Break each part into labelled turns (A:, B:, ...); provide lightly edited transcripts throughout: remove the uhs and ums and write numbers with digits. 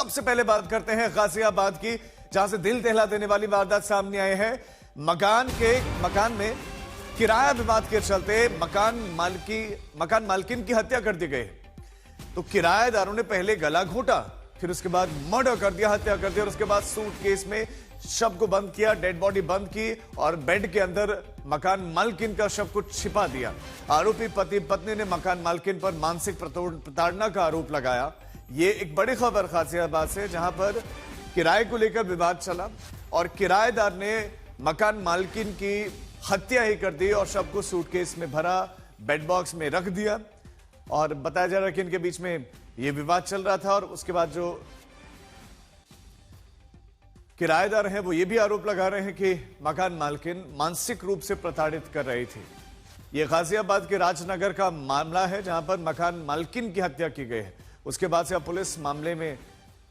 A: सबसे पहले बात करते हैं गाजियाबाद की, जहां से दिल दहला देने वाली वारदात सामने आई है। मकान में किराया विवाद के चलते मकान मालकिन की हत्या कर दी गई। तो किराएदारों ने पहले गला घोटा, फिर उसके बाद मर्डर कर दिया, हत्या कर दिया, और उसके बाद सूटकेस में शव को बंद किया, डेड बॉडी बंद की और बेड के अंदर मकान मालकिन का शव को छिपा दिया। आरोपी पति पत्नी ने मकान मालकिन पर मानसिक प्रताड़ना का आरोप लगाया। ये एक बड़ी खबर गाजियाबाद से, जहां पर किराए को लेकर विवाद चला और किराएदार ने मकान मालकिन की हत्या ही कर दी और शव को सूटकेस में भरा, बेड बॉक्स में रख दिया। और बताया जा रहा है कि इनके बीच में यह विवाद चल रहा था और उसके बाद जो किराएदार हैं वो ये भी आरोप लगा रहे हैं कि मकान मालकिन मानसिक रूप से प्रताड़ित कर रही थी। ये गाजियाबाद के राजनगर का मामला है, जहां पर मकान मालकिन की हत्या की गई है। उसके बाद से अब पुलिस मामले में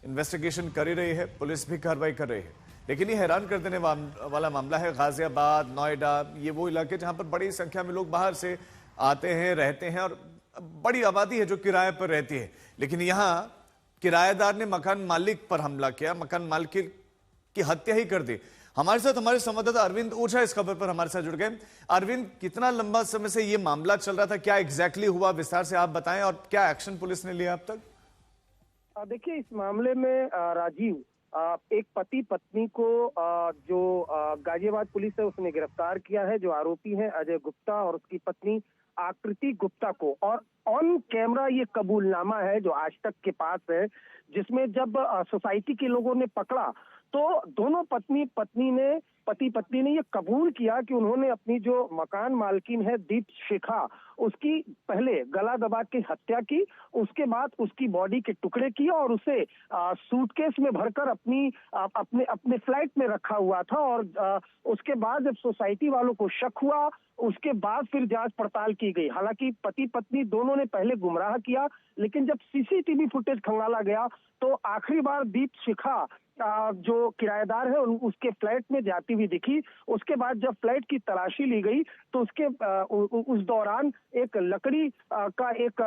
A: इन्वेस्टिगेशन कर ही रही है, पुलिस भी कार्रवाई कर रही है। लेकिन ये हैरान कर देने वाला मामला है। गाजियाबाद, नोएडा, ये वो इलाके जहां पर बड़ी संख्या में लोग बाहर से आते हैं, रहते हैं और बड़ी आबादी है जो किराए पर रहती है। लेकिन यहां किराएदार ने मकान मालिक पर हमला किया, मकान मालिक की हत्या ही कर दी। हमारे साथ हमारे संवाददाता अरविंद ओझा इस खबर पर हमारे साथ जुड़ गए। अरविंद, कितना लंबा समय से ये मामला चल रहा था, क्या एग्जैक्टली हुआ, विस्तार से आप बताएं, और क्या एक्शन पुलिस ने लिया अब तक?
B: देखिए, इस मामले में राजीव, एक पति पत्नी को जो गाजियाबाद पुलिस है उसने गिरफ्तार किया है। जो आरोपी है अजय गुप्ता और उसकी पत्नी आकृति गुप्ता को, और ऑन कैमरा ये कबूलनामा है जो आज तक के पास है, जिसमें जब सोसाइटी के लोगों ने पकड़ा तो दोनों पति पत्नी ने ये कबूल किया कि उन्होंने अपनी जो मकान मालकिन है दीपशिखा, उसकी पहले गला दबा के हत्या की, उसके बाद उसकी बॉडी के टुकड़े किए और उसे सूटकेस में भरकर अपने फ्लैट में रखा हुआ था। और उसके बाद जब सोसाइटी वालों को शक हुआ, उसके बाद फिर जांच पड़ताल की गई। हालांकि पति पत्नी दोनों ने पहले गुमराह किया, लेकिन जब सीसीटीवी फुटेज खंगाला गया तो आखिरी बार दीपशिखा जो किराएदार है उसके फ्लैट में जाती हुई दिखी। उसके बाद जब फ्लैट की तलाशी ली गई तो उस दौरान एक लकड़ी का एक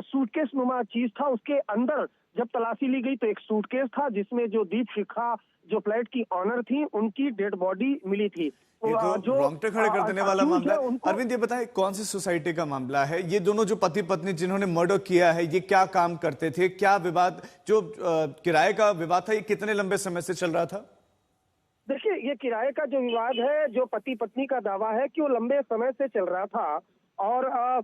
B: सूटकेस नुमा चीज था। उसके अंदर जब तलाशी ली गई तो एक सूटकेस था जिसमें जो दीपशिखा जो फ्लैट की ऑनर थी उनकी डेड बॉडी मिली थी।
A: ये तो रोंगटे खड़े कर देने वाला मामला है। अरविंद, ये बताएं कौन सी सोसाइटी का मामला है? ये दोनों जो पति पत्नी जिन्होंने मर्डर किया है, ये क्या काम करते थे? क्या विवाद, जो किराए का विवाद था, ये कितने लंबे समय से चल रहा था?
B: देखिए, ये किराए का जो विवाद है, जो पति पत्नी का दावा है कि वो लंबे समय से चल रहा था। और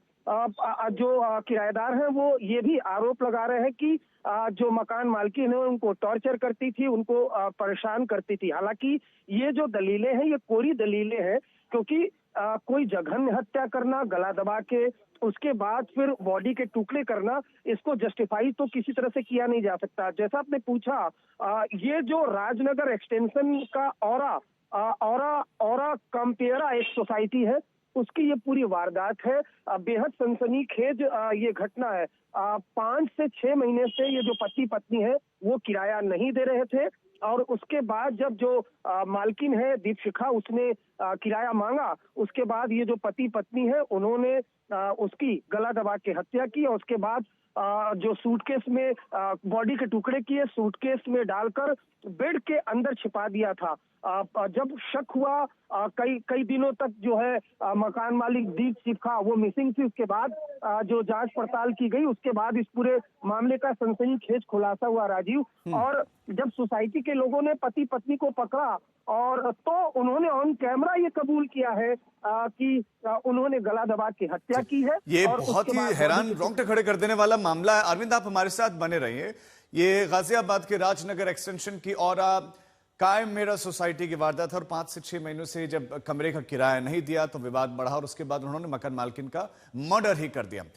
B: जो किराएदार हैं वो ये भी आरोप लगा रहे हैं कि जो मकान मालकिन है उनको टॉर्चर करती थी, उनको परेशान करती थी। हालांकि ये जो दलीलें हैं ये कोरी दलीलें हैं, क्योंकि कोई जघन्य हत्या करना, गला दबा के उसके बाद फिर बॉडी के टुकड़े करना, इसको जस्टिफाई तो किसी तरह से किया नहीं जा सकता। जैसा आपने पूछा, ये जो राजनगर एक्सटेंशन का औरा कंपेरा एक सोसाइटी है, उसकी ये पूरी वारदात है। बेहद सनसनीखेज ये घटना है। 5 से 6 महीने से ये जो पति पत्नी है वो किराया नहीं दे रहे थे, और उसके बाद जब जो मालकिन है दीपशिखा उसने किराया मांगा, उसके बाद ये जो पति पत्नी है उन्होंने उसकी गला दबा के हत्या की। और उसके बाद जो सूटकेस में बॉडी के टुकड़े किए, सूटकेस में डालकर बेड के अंदर छिपा दिया था। जब शक हुआ, कई दिनों तक जो है मकान मालिक दीपशिखा वो मिसिंग थी। उसके बाद जो जांच पड़ताल की गई, उसके बाद इस पूरे मामले का सनसनीखेज खुलासा हुआ राजीव। और जब सोसाइटी के लोगों ने पति पत्नी को पकड़ा और तो उन्होंने ऑन कैमरा ये कबूल किया है कि उन्होंने गला दबा के हत्या की है।
A: ये बहुत ही हैरान, रोंगटे खड़े कर देने वाला मामला है। अरविंद, आप हमारे साथ बने रहिए। ये गाजियाबाद के राजनगर एक्सटेंशन की और कायम मेरा सोसाइटी की वारदात है, और 5 से 6 महीनों से जब कमरे का किराया नहीं दिया तो विवाद बढ़ा और उसके बाद उन्होंने मकान मालकिन का मर्डर ही कर दिया।